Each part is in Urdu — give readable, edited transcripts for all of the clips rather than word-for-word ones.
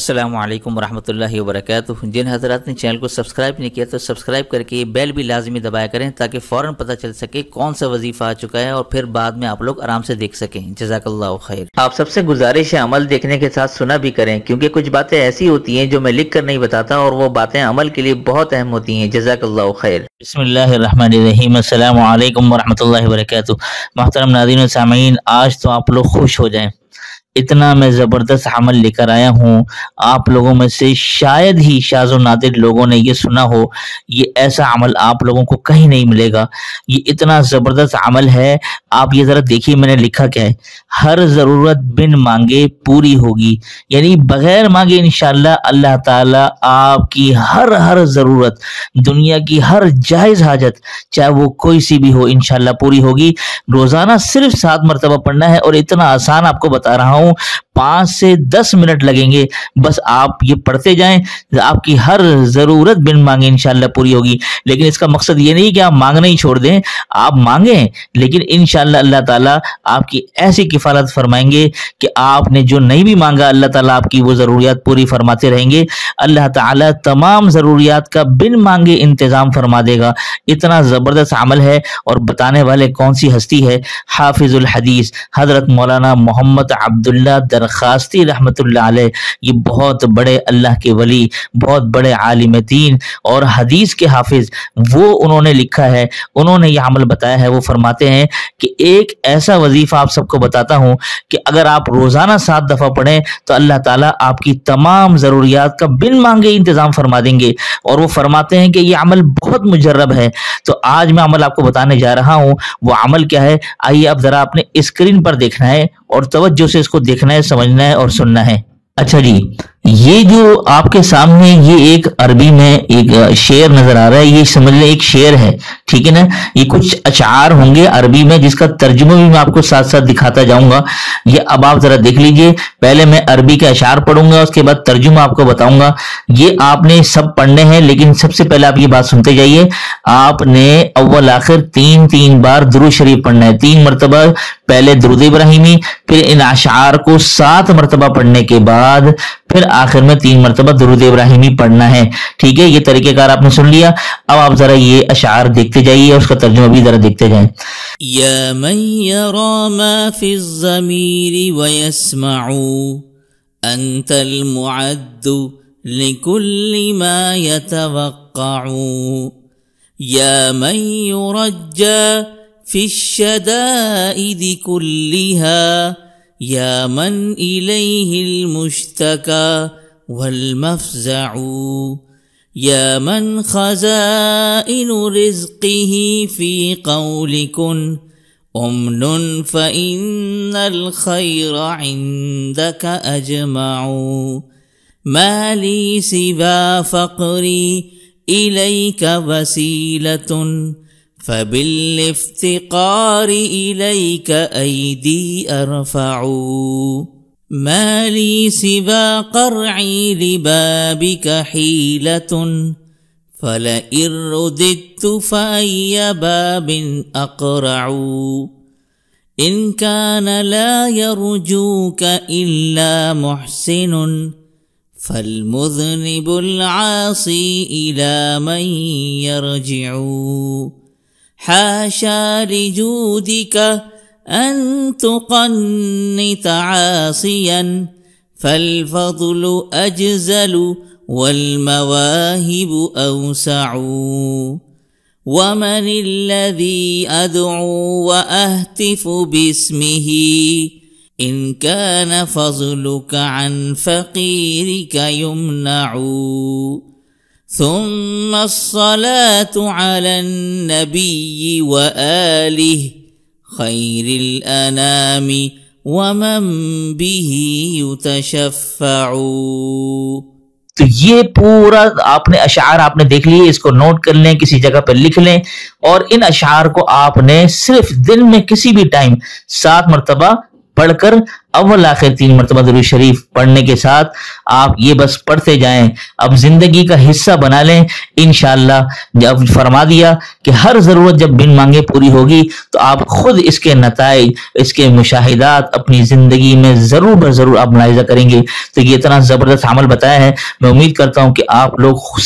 السلام علیکم ورحمۃ اللہ وبرکاتہ۔ جن حضرات نے چینل کو سبسکرائب نہیں کیا تو سبسکرائب کر کے بیل بھی لازمی دبایا کریں تاکہ فوراً پتہ چل سکے کون سا وظیفہ آ چکا ہے اور پھر بعد میں آپ لوگ آرام سے دیکھ سکیں۔ جزاک اللہ خیر۔ آپ سب سے گزارش ہے عمل دیکھنے کے ساتھ سنا بھی کریں، کیونکہ کچھ باتیں ایسی ہوتی ہیں جو میں لکھ کر نہیں بتاتا اور وہ باتیں عمل کے لیے بہت اہم ہوتی ہیں۔ جزاک اللہ خیر۔ بسم اللہ الرحمن الرحیم۔ السلام علیکم ورحمۃ اللہ وبرکاتہ۔ محترم ناظرین و سامعین، آج تو آپ لوگ خوش ہو جائیں، اتنا میں زبردست عمل لے کر آیا ہوں۔ آپ لوگوں میں سے شاید ہی شاذ و نادر لوگوں نے یہ سنا ہو، یہ ایسا عمل آپ لوگوں کو کہیں نہیں ملے گا۔ یہ اتنا زبردست عمل ہے، آپ یہ ذرا دیکھیے میں نے لکھا کیا ہے۔ ہر ضرورت بن مانگے پوری ہوگی، یعنی بغیر مانگے انشاءاللہ اللہ تعالیٰ آپ کی ہر ضرورت، دنیا کی ہر جائز حاجت، چاہے وہ کوئی سی بھی ہو، انشاءاللہ پوری ہوگی۔ روزانہ صرف 7 مرتبہ پڑھنا ہے، اور اتنا آسان آپ کو بتا رہا ہوں، 5 سے 10 منٹ لگیں گے، بس آپ یہ پڑھتے جائیں، آپ کی ہر ضرورت بن مانگے انشاءاللہ پوری ہوگی۔ لیکن اس کا مقصد یہ نہیں کہ آپ مانگنا ہی چھوڑ دیں، آپ مانگیں، لیکن انشاءاللہ اللہ تعالیٰ آپ کی ایسی کفالت فرمائیں گے کہ آپ نے جو نہیں بھی مانگا اللہ تعالیٰ آپ کی وہ ضروریات پوری فرماتے رہیں گے۔ اللہ تعالیٰ تمام ضروریات کا بن مانگے انتظام فرما دے گا۔ اتنا زبردست عمل ہے، اور بتانے والے کون سی ہستی ہے؟ حافظ الحدیث حضرت مولانا محمد عبداللہ درخواستی رحمت اللہ علیہ۔ یہ بہت بڑے اللہ کے ولی، بہت بڑے عالم دین اور حدیث کے حافظ، وہ انہوں نے لکھا ہے، انہوں نے یہ عمل بتایا ہے۔ وہ فرماتے ہیں کہ ایک ایسا وظیفہ آپ سب کو بتاتا ہوں کہ اگر آپ روزانہ 7 دفعہ پڑھیں تو اللہ تعالیٰ آپ کی تمام ضروریات کا بن مانگے انتظام فرما دیں گے۔ اور وہ فرماتے ہیں کہ یہ عمل بہت مجرب ہے۔ تو آج میں عمل آپ کو بتانے جا رہا ہوں، وہ عمل کیا ہے؟ آئیے اب ذرا اپنے اسکرین پر دیکھنا ہے اور توجہ سے اس کو دیکھنا ہے، سمجھنا ہے اور سننا ہے۔ اچھا جی، یہ جو آپ کے سامنے یہ ایک عربی میں ایک شعر نظر آ رہا ہے، یہ سمجھ لیں ایک شعر ہے، ٹھیک ہے نا؟ یہ کچھ اشعار ہوں گے عربی میں، جس کا ترجمہ بھی میں آپ کو ساتھ ساتھ دکھاتا جاؤں گا۔ یہ اب آپ ذرا دیکھ لیجئے، پہلے میں عربی کے اشعار پڑھوں گا، اس کے بعد ترجمہ آپ کو بتاؤں گا۔ یہ آپ نے سب پڑھنے ہیں، لیکن سب سے پہلے آپ یہ بات سنتے جائیے۔ آپ نے اول آخر 3 بار درود شریف پڑھنا ہے، 3 مرتبہ پہلے درود ابراہیمی، پھر ان اشعار کو 7 مرتبہ پڑھنے کے بعد پھر آخر میں 3 مرتبہ درود ابراہیمی پڑھنا ہے، ٹھیک ہے؟ یہ طریقہ کار آپ نے سن لیا۔ اب آپ ذرا یہ اشعار دیکھتے جائیے اور اس کا ترجمہ بھی ذرا دیکھتے جائیں۔ یا من یرا ما فی الضمیر ویسمع انت المعد لکل ما یتوقع یا من یرجى في الشدائد كلها يا من إليه المشتكى والمفزع يا من خزائن رزقه في قول كن أمن فإن الخير عندك أجمع ما لي سوى فقري إليك وسيلة فبالافتقار إليك أيدي أرفع ما لي سوى قرعي لبابك حيلة فلئن رددت فأي باب أقرع إن كان لا يرجوك إلا محسن فالمذنب العاصي إلى من يرجع حاشا لجودك أن تقنط عاصيا فالفضل أجزل والمواهب أوسع ومن الذي أدعو وأهتف باسمه إن كان فضلك عن فقيرك يمنع ثم الصلاة على النبي وآله خير الأنام ومن به يتشفع۔ تو یہ پورا آپ نے اشعار آپ نے دیکھ لیے، اس کو نوٹ کر لیں، کسی جگہ پر لکھ لیں، اور ان اشعار کو آپ نے صرف دن میں کسی بھی ٹائم 7 مرتبہ پڑھ کر اول آخر 3 مرتبہ درود شریف پڑھنے کے ساتھ آپ یہ بس پڑھتے جائیں، اب زندگی کا حصہ بنا لیں انشاءاللہ۔ جب فرما دیا کہ ہر ضرورت جب بن مانگے پوری ہوگی تو آپ خود اس کے نتائج، اس کے مشاہدات اپنی زندگی میں ضرور بر ضرور آپ ملاحظہ کریں گے۔ تو یہ اتنا زبردست عمل بتایا ہے، میں امید کرتا ہوں کہ آپ لوگ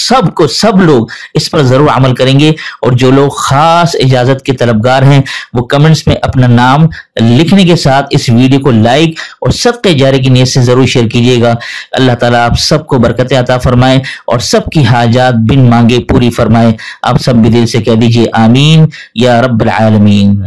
سب لوگ اس پر ضرور عمل کریں گے، اور جو لوگ خاص اجازت کے طلبگار ہیں وہ کمنٹس میں اپنا نام لکھنے کے ساتھ اس ویڈیو کو لائک اور صدقہ جاریہ کی نیت سے ضرور شیئر کیجیے گا۔ اللہ تعالیٰ آپ سب کو برکتیں عطا فرمائے اور سب کی حاجات بن مانگے پوری فرمائے۔ آپ سب بھی دل سے کہہ دیجیے آمین یا رب العالمین۔